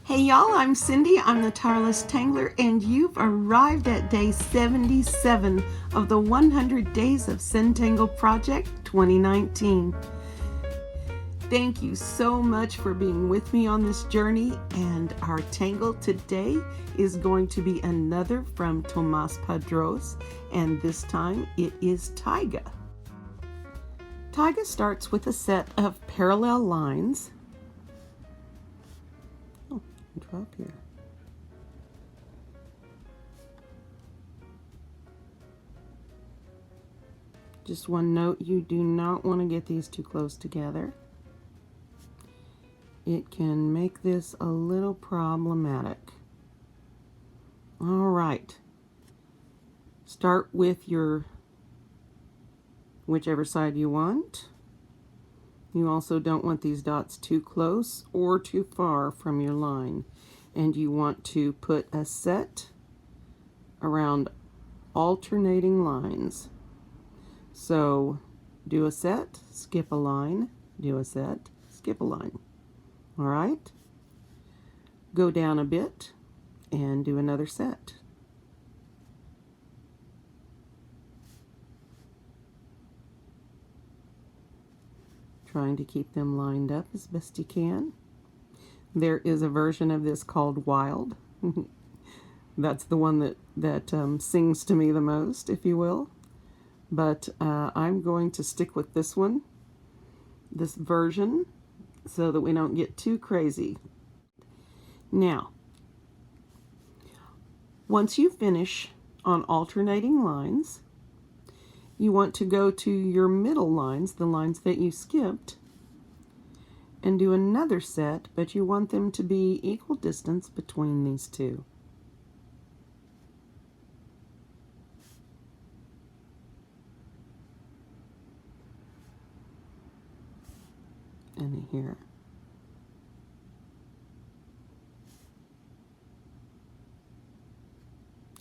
Hey y'all, I'm Cindy. I'm the Tireless Tangler, and you've arrived at day 77 of the 100 Days of Zentangle Project 2019. Thank you so much for being with me on this journey, and our tangle today is going to be another from Tomàs Padrós, and this time it is Taiga. Taiga starts with a set of parallel lines. Drop here. Just one note, you do not want to get these too close together. It can make this a little problematic. All right. Start with your whichever side you want. You also don't want these dots too close or too far from your line. And you want to put a set around alternating lines. So do a set, skip a line, do a set, skip a line. All right? Go down a bit and do another set. Trying to keep them lined up as best you can. There is a version of this called Wild. That's the one that sings to me the most, if you will. But I'm going to stick with this one, this version, so that we don't get too crazy. Now, once you finish on alternating lines, you want to go to your middle lines, the lines that you skipped, and do another set, but you want them to be equal distance between these two. And here.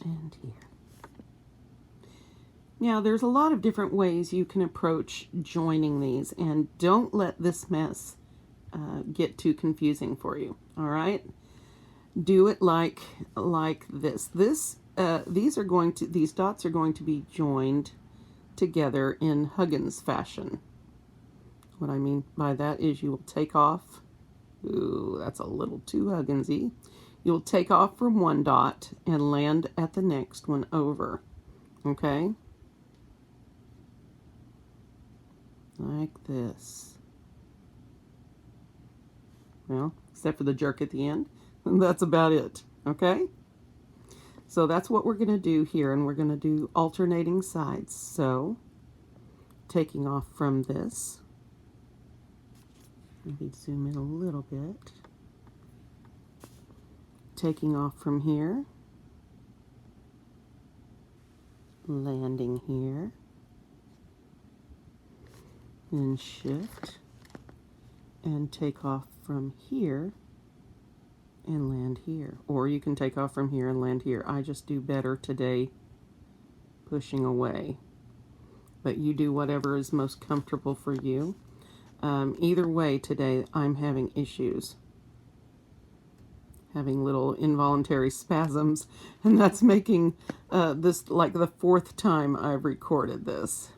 And here. Now, there's a lot of different ways you can approach joining these, and don't let this mess get too confusing for you. All right, do it like this. These dots are going to be joined together in Huggins fashion. What I mean by that is you will take off. Ooh, that's a little too Hugginsy. You'll take off from one dot and land at the next one over. Okay? Like this. Well, except for the jerk at the end. That's about it. Okay? So that's what we're going to do here, and we're going to do alternating sides. So, taking off from this. Maybe zoom in a little bit. Taking off from here. Landing here. And shift. And take off from here and land here. Or you can take off from here and land here. I just do better today pushing away. But you do whatever is most comfortable for you. Either way today, I'm having issues. Having little involuntary spasms, and that's making this like the 4th time I've recorded this.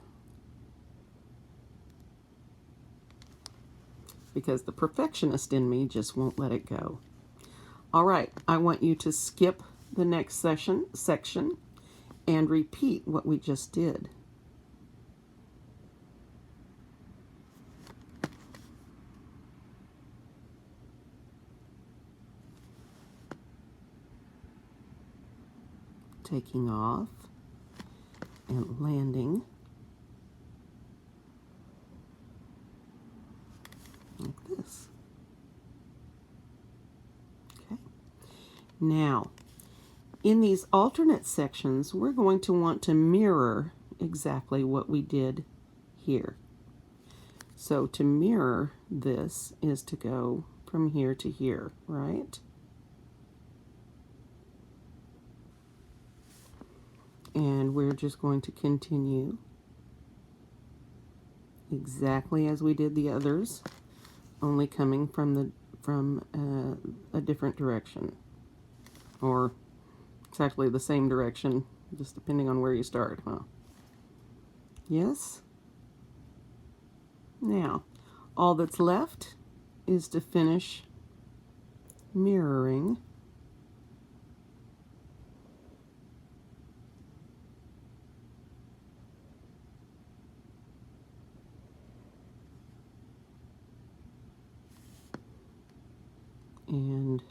Because the perfectionist in me just won't let it go. All right, I want you to skip the next section and repeat what we just did. Taking off and landing like this. Okay. Now, in these alternate sections, we're going to want to mirror exactly what we did here. So to mirror this is to go from here to here, right? And we're just going to continue exactly as we did the others, only coming from from a different direction, or exactly the same direction, just depending on where you start, huh? Yes? Now, all that's left is to finish mirroring. And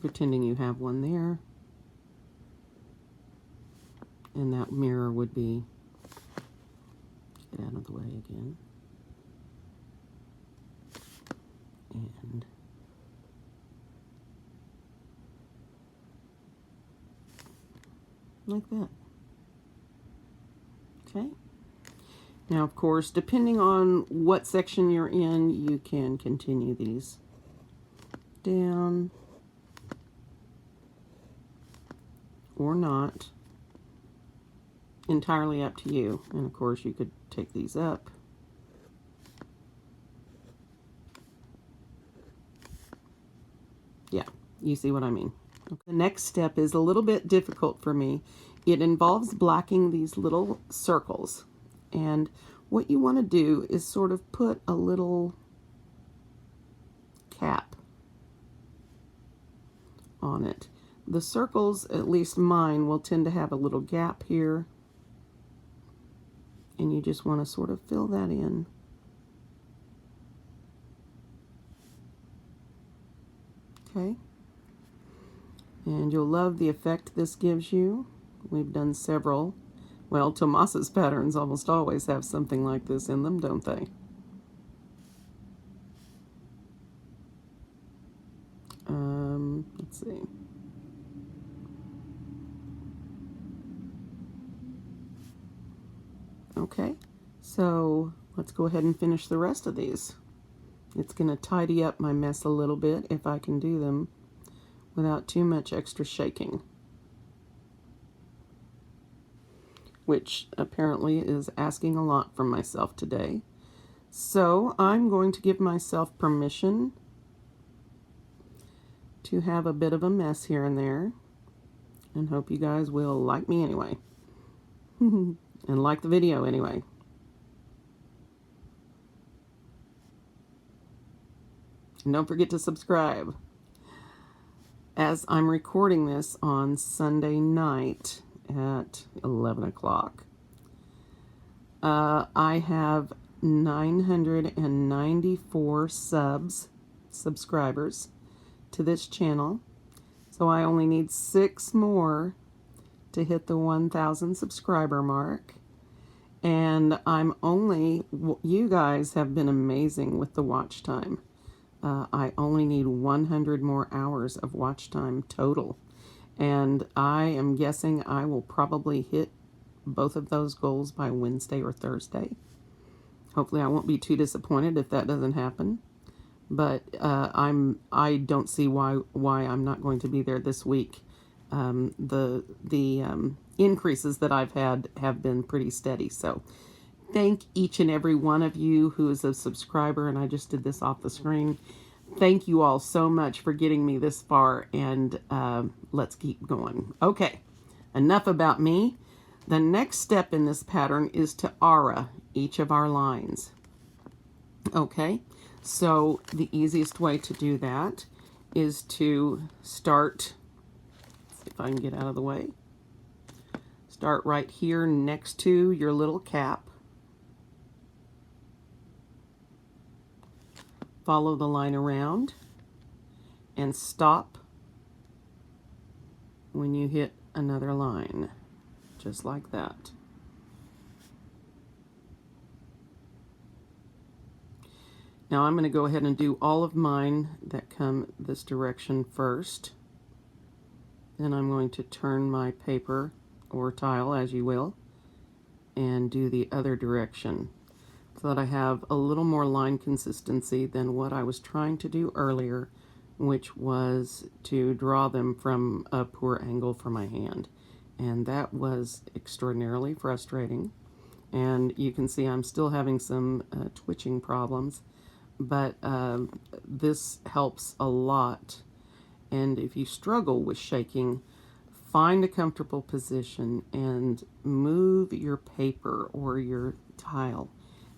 pretending you have one there. And that mirror would be, get out of the way again. And like that. Okay. Now, of course, depending on what section you're in, you can continue these down or not. Entirely up to you. And of course, you could take these up. Yeah, you see what I mean. Okay. The next step is a little bit difficult for me. It involves blacking these little circles. And what you want to do is sort of put a little cap on it. The circles, at least mine, will tend to have a little gap here. And you just want to sort of fill that in. Okay. And you'll love the effect this gives you. We've done several. Well, Tomàs's patterns almost always have something like this in them, don't they? Let's see. Okay, so let's go ahead and finish the rest of these. It's going to tidy up my mess a little bit if I can do them without too much extra shaking, which apparently is asking a lot from myself today. So I'm going to give myself permission to have a bit of a mess here and there, and hope you guys will like me anyway. And like the video anyway. And don't forget to subscribe. As I'm recording this on Sunday night at 11 o'clock, I have 994 subscribers to this channel. So I only need 6 more to hit the 1,000 subscriber mark. And you guys have been amazing with the watch time. I only need 100 more hours of watch time total. And I am guessing I will probably hit both of those goals by Wednesday or Thursday. Hopefully I won't be too disappointed if that doesn't happen. But I don't see why I'm not going to be there this week. The increases that I've had have been pretty steady. So thank each and every one of you who is a subscriber, and I just did this off the screen. Thank you all so much for getting me this far, and let's keep going. Okay, enough about me. The next step in this pattern is to aura each of our lines. Okay, so the easiest way to do that is to start, let's see if I can get out of the way. Start right here next to your little cap. Follow the line around and stop when you hit another line, just like that. Now I'm going to go ahead and do all of mine that come this direction first. Then I'm going to turn my paper or tile, as you will, and do the other direction, so that I have a little more line consistency than what I was trying to do earlier, which was to draw them from a poor angle for my hand. And that was extraordinarily frustrating. And you can see I'm still having some twitching problems, but this helps a lot. And if you struggle with shaking, find a comfortable position and move your paper or your tile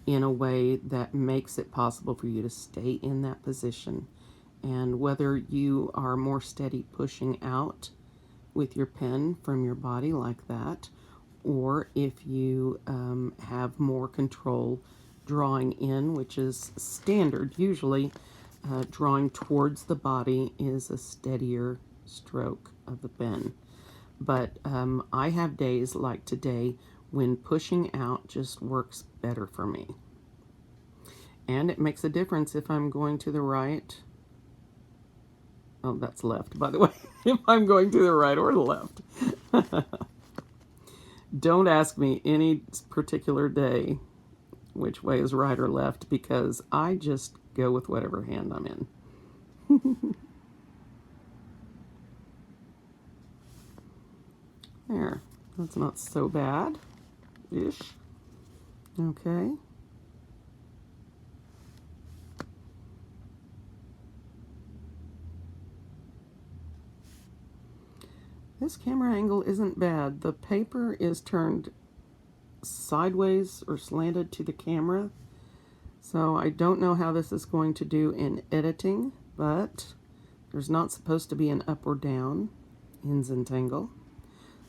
in a way that makes it possible for you to stay in that position. And whether you are more steady pushing out with your pen from your body like that, or if you have more control drawing in, which is standard. Usually drawing towards the body is a steadier stroke of the pen. But I have days like today when pushing out just works better for me. And it makes a difference if I'm going to the right. Oh, that's left, by the way. If I'm going to the right or the left. Don't ask me any particular day which way is right or left, because I just go with whatever hand I'm in. There, that's not so bad-ish. Okay. This camera angle isn't bad. The paper is turned sideways or slanted to the camera, so I don't know how this is going to do in editing, but there's not supposed to be an up or down in Zentangle.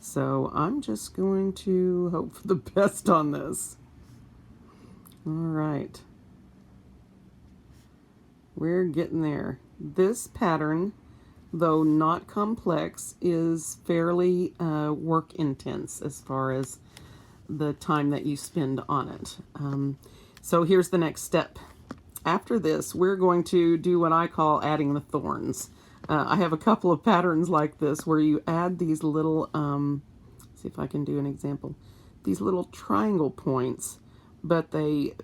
So I'm just going to hope for the best on this. All right. We're getting there. This pattern, though not complex, is fairly work intense as far as the time that you spend on it. So here's the next step. After this, we're going to do what I call adding the thorns. I have a couple of patterns like this where you add these little, see if I can do an example, these little triangle points, but the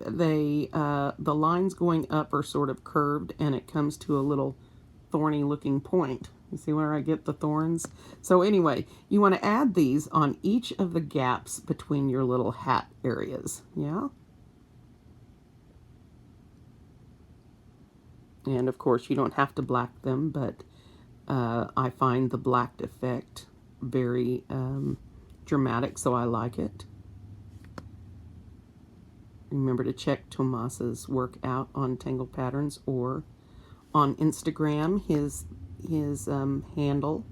lines going up are sort of curved and it comes to a little thorny looking point. You see where I get the thorns? So anyway, you want to add these on each of the gaps between your little hat areas. Yeah? And of course, you don't have to black them, but I find the blacked effect very dramatic, so I like it. Remember to check Tomás's work out on Tangle Patterns, or on Instagram. His handle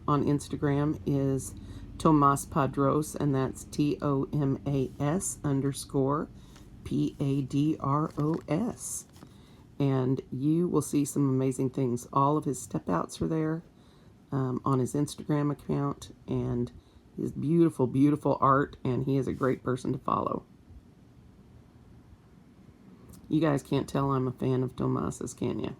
on Instagram is Tomàs Padrós, and that's TOMAS_PADROS. And you will see some amazing things. All of his step outs are there on his Instagram account, and his beautiful, beautiful art, and he is a great person to follow. You guys can't tell I'm a fan of Tomás's, can you?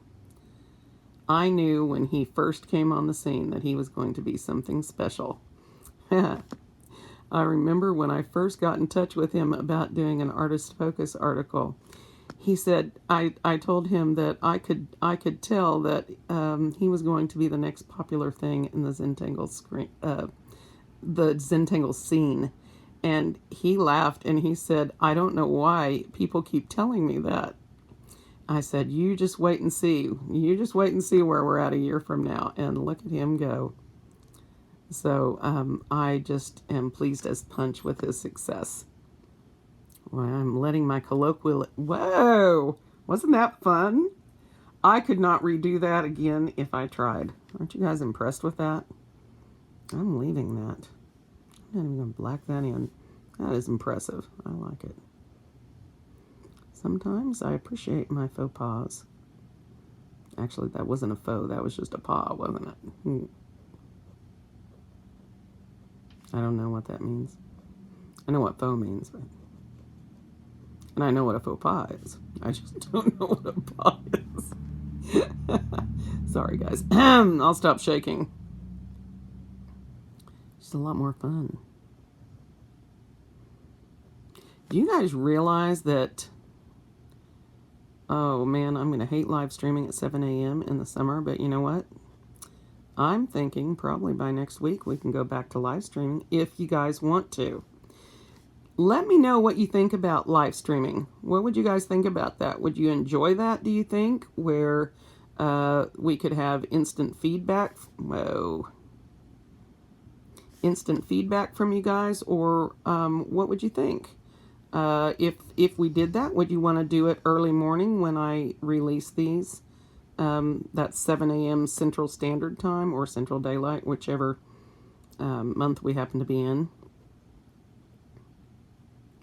I knew when he first came on the scene that he was going to be something special. I remember when I first got in touch with him about doing an Artist Focus article. He said, I told him that I could tell that he was going to be the next popular thing in the Zentangle scene. And he laughed and he said, I don't know why people keep telling me that. I said, you just wait and see. You just wait and see where we're at a year from now. And look at him go. So I just am pleased as punch with his success. Well, I'm letting my colloquial... Whoa! Wasn't that fun? I could not redo that again if I tried. Aren't you guys impressed with that? I'm leaving that. I'm not even going to black that in. That is impressive. I like it. Sometimes I appreciate my faux pas. Actually, that wasn't a faux. That was just a paw, wasn't it? I don't know what that means. I know what faux means, but... And I know what a faux pas is. I just don't know what a paw is. Sorry, guys. I'll stop shaking. It's a lot more fun. Do you guys realize that... Oh, man, I'm going to hate live streaming at 7 a.m. in the summer, but you know what? I'm thinking probably by next week we can go back to live streaming if you guys want to. Let me know what you think about live streaming. What would you guys think about that? Would you enjoy that, do you think? Where we could have instant feedback? Whoa. Instant feedback from you guys? Or what would you think? If we did that, would you want to do it early morning when I release these? That's 7 a.m. Central Standard Time or Central Daylight, whichever month we happen to be in.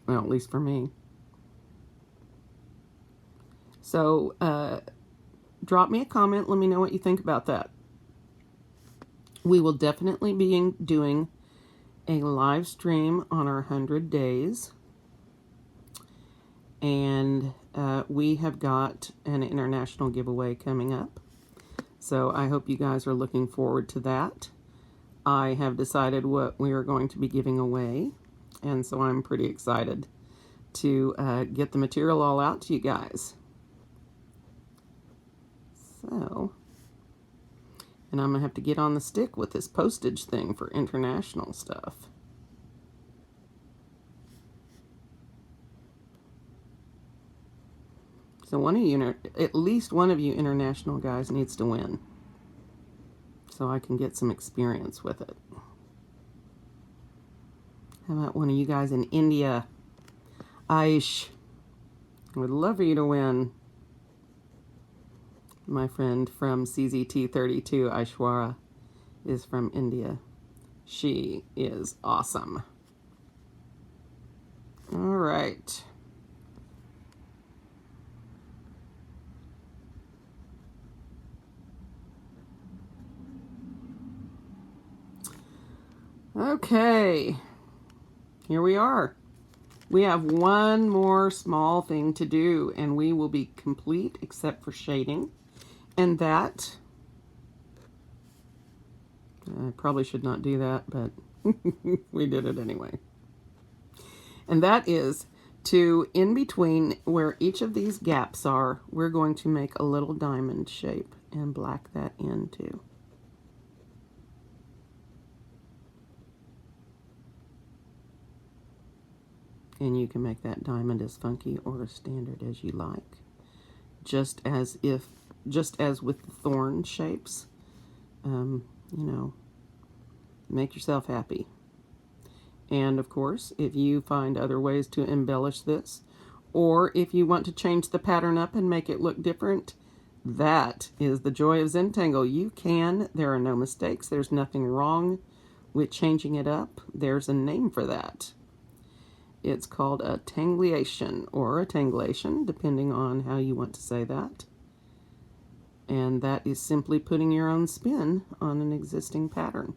Well, at least for me. So, drop me a comment. Let me know what you think about that. We will definitely be doing a live stream on our 100 days. And we have got an international giveaway coming up. So I hope you guys are looking forward to that. I have decided what we are going to be giving away. And so I'm pretty excited to get the material all out to you guys. So, and I'm going to have to get on the stick with this postage thing for international stuff. So one of you, at least one of you international guys needs to win. So I can get some experience with it. How about one of you guys in India? Aish. I would love for you to win. My friend from CZT32, Aishwara, is from India. She is awesome. All right. Okay. Here we are. We have one more small thing to do, and we will be complete except for shading. And that, I probably should not do that, but we did it anyway. And that is to, in between where each of these gaps are, we're going to make a little diamond shape and black that in too. And you can make that diamond as funky or as standard as you like. Just as with the thorn shapes, you know, make yourself happy. And of course, if you find other ways to embellish this, or if you want to change the pattern up and make it look different, that is the joy of Zentangle. You can. There are no mistakes. There's nothing wrong with changing it up. There's a name for that. It's called a tangliation or a tanglation, depending on how you want to say that. And that is simply putting your own spin on an existing pattern.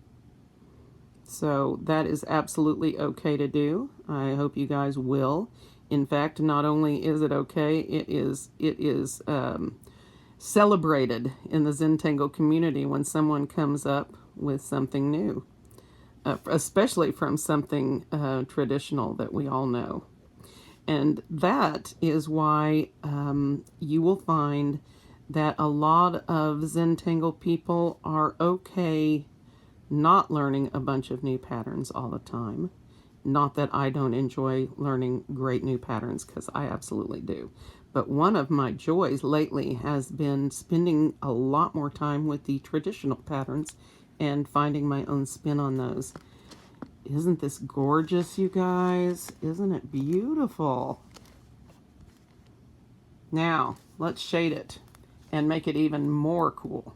So that is absolutely okay to do. I hope you guys will. In fact, not only is it okay, it is celebrated in the Zentangle community when someone comes up with something new. Especially from something traditional that we all know. And that is why you will find that a lot of Zentangle people are okay not learning a bunch of new patterns all the time. Not that I don't enjoy learning great new patterns, because I absolutely do. But one of my joys lately has been spending a lot more time with the traditional patterns and finding my own spin on those. Isn't this gorgeous, you guys? Isn't it beautiful? Now, let's shade it and make it even more cool.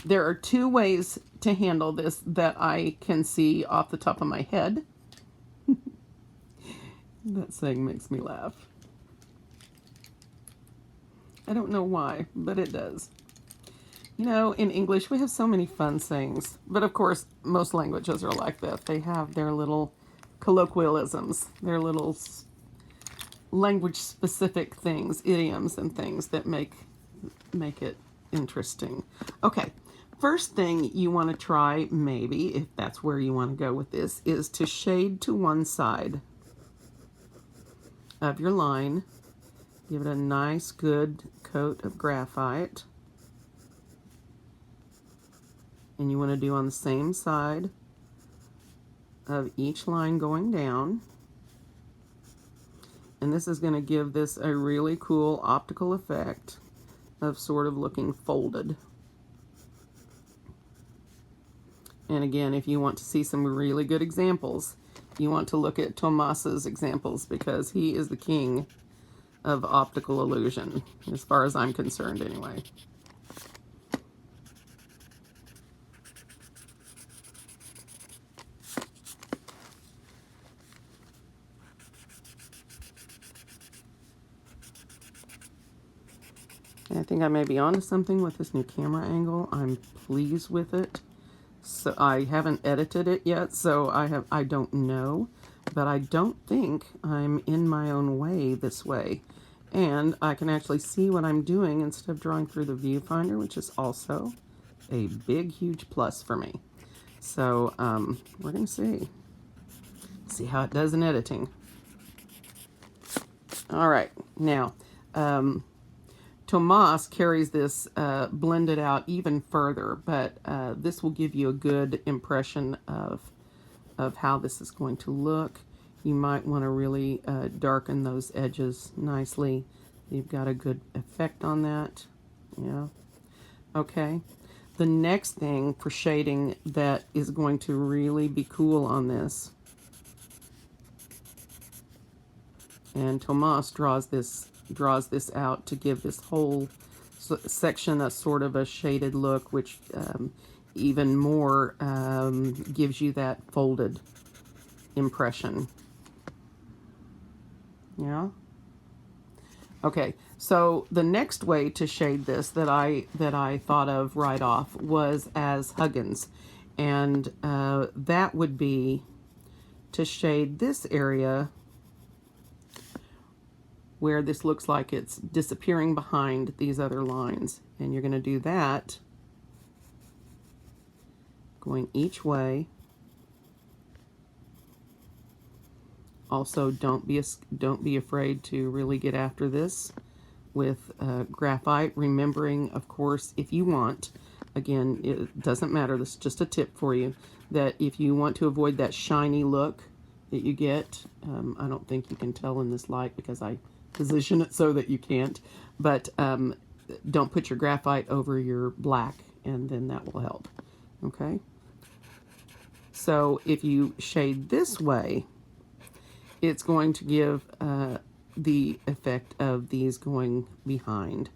There are two ways to handle this that I can see off the top of my head. That saying makes me laugh. I don't know why, but it does. You know, in English, we have so many fun sayings. But of course, most languages are like that. They have their little colloquialisms, their little language-specific things, idioms and things that make it interesting. Okay, first thing you want to try, maybe, if that's where you want to go with this, is to shade to one side of your line. Give it a nice, good coat of graphite. And you want to do on the same side of each line going down. And this is going to give this a really cool optical effect of sort of looking folded. And again, if you want to see some really good examples, you want to look at Tomàs's examples, because he is the king of optical illusion, as far as I'm concerned anyway. I think I may be onto something with this new camera angle. I'm pleased with it. So I haven't edited it yet, so I don't know, but I don't think I'm in my own way this way. And I can actually see what I'm doing instead of drawing through the viewfinder, which is also a big, huge plus for me. So we're going to see how it does in editing. All right, now Tomàs carries this blended out even further, but this will give you a good impression of how this is going to look. You might want to really darken those edges nicely. You've got a good effect on that. Yeah. Okay. The next thing for shading that is going to really be cool on this, and Tomàs draws this out to give this whole section a sort of a shaded look, which even more gives you that folded impression. Yeah. Okay, so the next way to shade this that I thought of right off was as Huggins, and that would be to shade this area where this looks like it's disappearing behind these other lines. And you're going to do that going each way. Also, don't be afraid to really get after this with graphite, remembering, of course, if you want, again, it doesn't matter, this is just a tip for you, that if you want to avoid that shiny look that you get, I don't think you can tell in this light because I position it so that you can't, but don't put your graphite over your black, and then that will help. Okay, so if you shade this way, it's going to give the effect of these going behind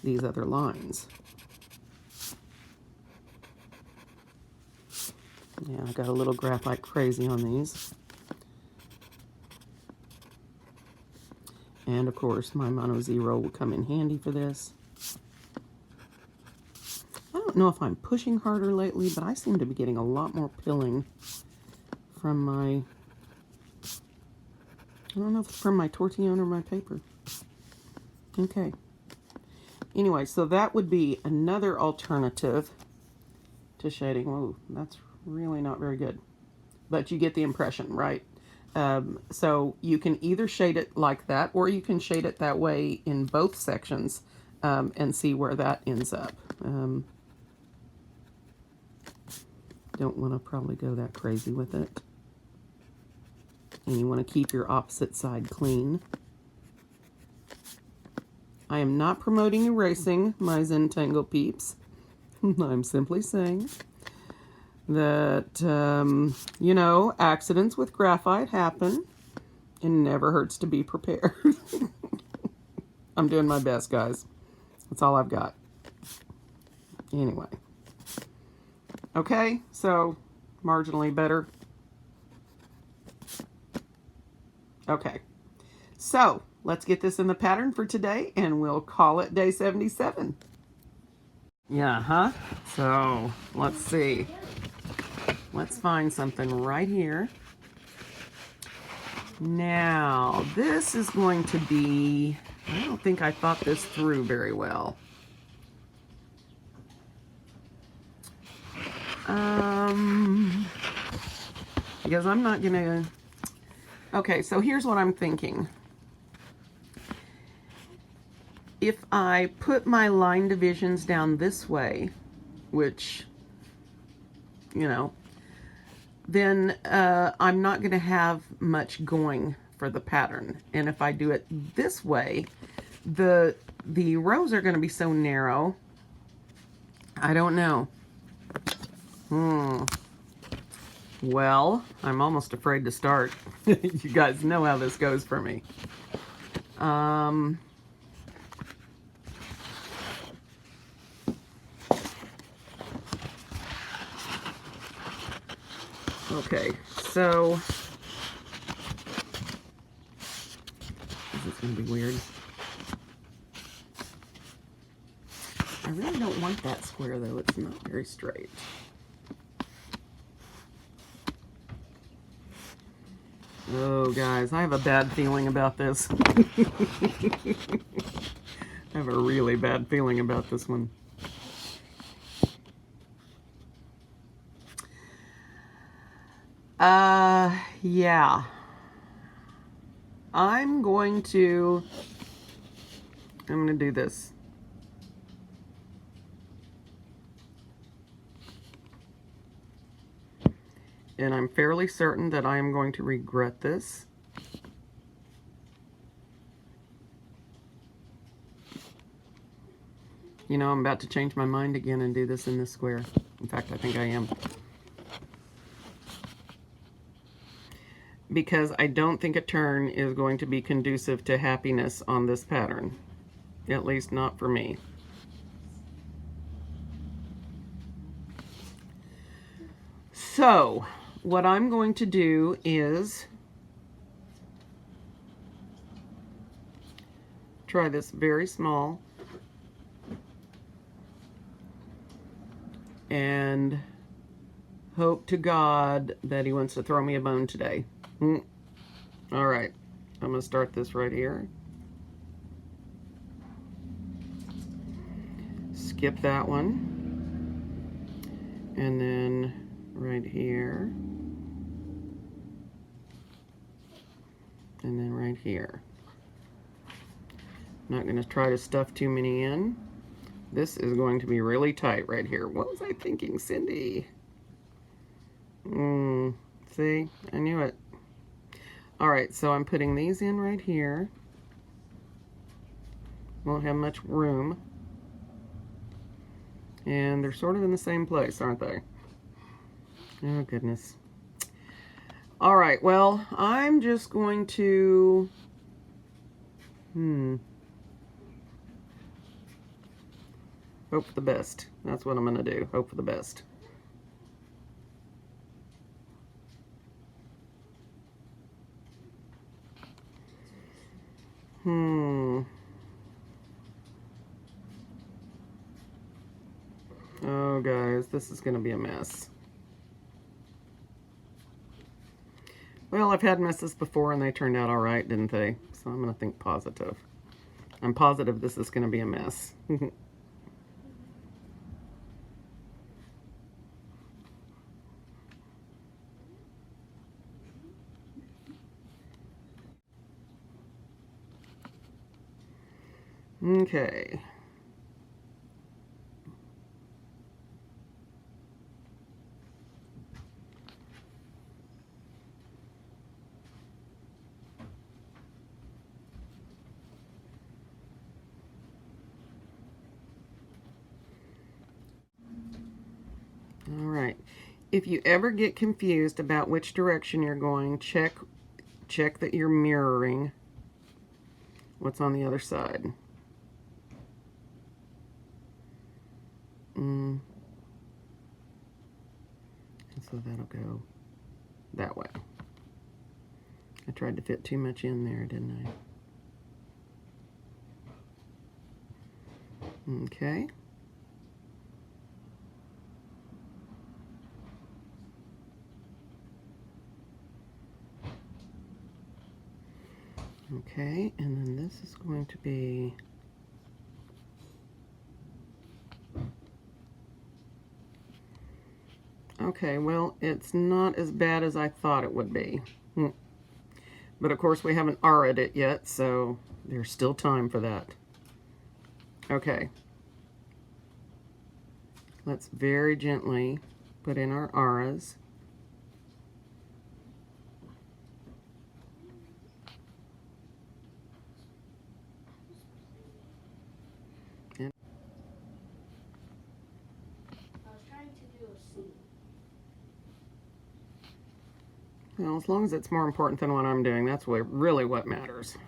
these other lines. Yeah, I got a little graphite crazy on these. And of course, my Mono Zero will come in handy for this. I don't know if I'm pushing harder lately, but I seem to be getting a lot more pilling from my, I don't know if it's from my tortillon or my paper. Okay. Anyway, so that would be another alternative to shading. Whoa, that's really not very good. But you get the impression, right? So you can either shade it like that, or you can shade it that way in both sections and see where that ends up. Don't want to probably go that crazy with it. And you want to keep your opposite side clean. I am not promoting erasing, my Zentangle peeps. I'm simply saying that, you know, accidents with graphite happen. It never hurts to be prepared. I'm doing my best, guys. That's all I've got. Anyway. Okay, so marginally better. Okay, so let's get this in the pattern for today, and we'll call it day 77. Yeah, so let's see. Let's find something right here. Now, this is going to be, I don't think I thought this through very well. Because I'm not gonna, okay, so here's what I'm thinking. If I put my line divisions down this way, which, you know, then I'm not going to have much going for the pattern. And if I do it this way, the rows are going to be so narrow. I don't know. Well, I'm almost afraid to start. You guys know how this goes for me. Okay, so this is going to be weird. I really don't want that square though. It's not very straight. Oh, guys, I have a bad feeling about this. I have a really bad feeling about this one. Yeah. I'm going to do this. And I'm fairly certain that I am going to regret this. You know, I'm about to change my mind again and do this in this square. In fact, I think I am. Because I don't think a turn is going to be conducive to happiness on this pattern. At least not for me. So, what I'm going to do is try this very small and hope to God that he wants to throw me a bone today. All right, I'm going to start this right here. Skip that one. And then right here. And then right here. I'm not going to try to stuff too many in. This is going to be really tight right here. What was I thinking, Cindy? See? I knew it. Alright, so I'm putting these in right here. Won't have much room. And they're sort of in the same place, aren't they? Oh, goodness. Alright, well, I'm just going to... Hope for the best. That's what I'm going to do. Hope for the best. Oh, guys, this is going to be a mess. Well, I've had messes before and they turned out all right, didn't they? So I'm going to think positive. I'm positive this is going to be a mess. Okay. All right. If you ever get confused about which direction you're going, check that you're mirroring what's on the other side. And so that'll go that way. I tried to fit too much in there, didn't I? Okay. Okay, and then this is going to be okay, well, it's not as bad as I thought it would be. But of course we haven't R'd it yet, so there's still time for that. Okay. Let's very gently put in our R's. Well, as long as it's more important than what I'm doing, that's really what matters.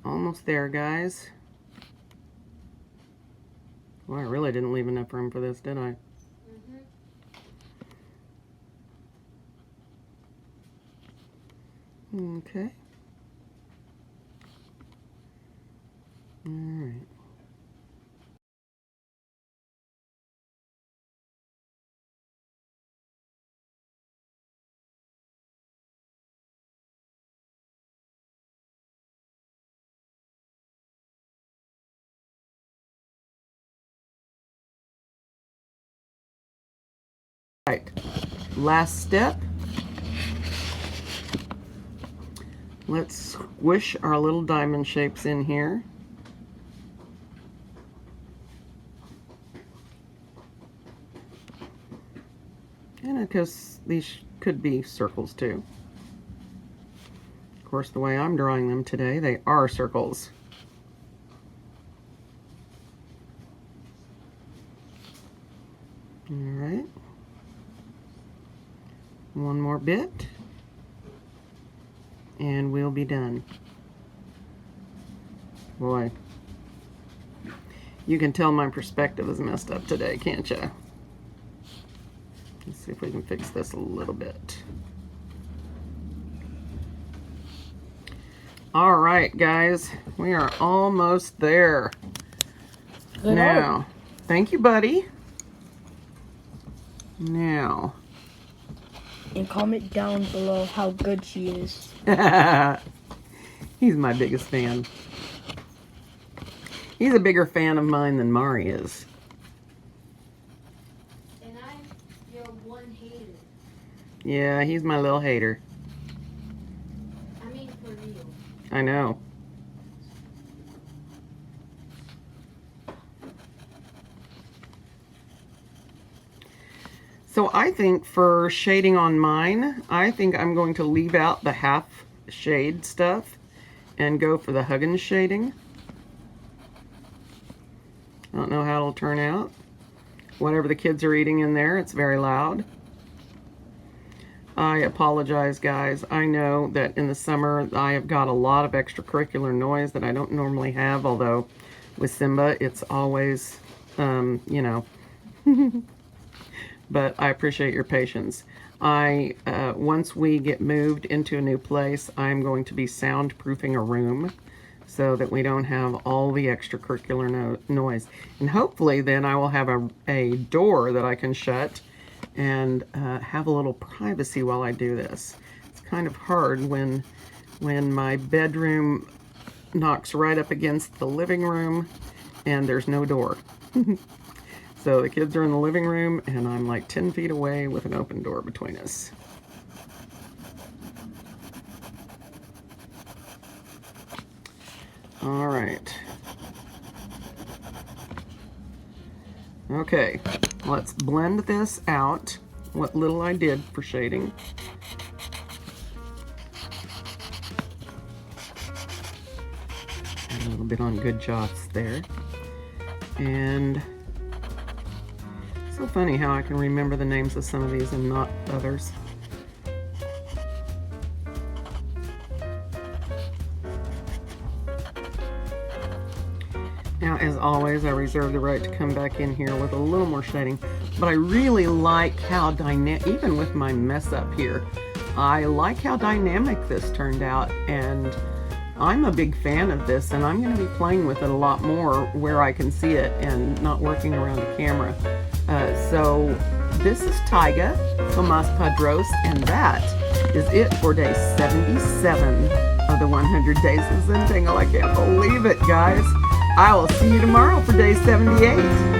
Almost there, guys. Well, I really didn't leave enough room for this, did I? Okay. All right. Right. Last step. Let's squish our little diamond shapes in here. And because these could be circles too. Of course, the way I'm drawing them today, they are circles. All right. One more bit. And we'll be done. Boy, you can tell my perspective is messed up today, can't you? Let's see if we can fix this a little bit. All right, guys, we are almost there. Good Now, art. thank you, buddy. Now. And comment down below how good she is. He's my biggest fan. He's a bigger fan of mine than Mari is. And I'm your one hater. Yeah, he's my little hater. I mean, for real. I know. So I think for shading on mine, I think I'm going to leave out the half shade stuff and go for the Huggins shading. I don't know how it'll turn out. Whatever the kids are eating in there, it's very loud. I apologize, guys. I know that in the summer I have got a lot of extracurricular noise that I don't normally have, although with Simba it's always, you know. But I appreciate your patience. Once we get moved into a new place, I'm going to be soundproofing a room so that we don't have all the extracurricular noise. And hopefully then I will have a door that I can shut and have a little privacy while I do this. It's kind of hard when my bedroom knocks right up against the living room and there's no door. So the kids are in the living room and I'm like 10 feet away with an open door between us. All right. Okay, let's blend this out, what little I did for shading. A little bit on Good Jobs there. And so funny how I can remember the names of some of these and not others. Now, as always, I reserve the right to come back in here with a little more shading, but I really like how dynamic, even with my mess up here, I like how dynamic this turned out, and I'm a big fan of this, and I'm going to be playing with it a lot more where I can see it and not working around the camera. So this is Taiga, Tomàs Padrós, and that is it for day 77 of the 100 Days of Zentangle. I can't believe it, guys. I will see you tomorrow for day 78.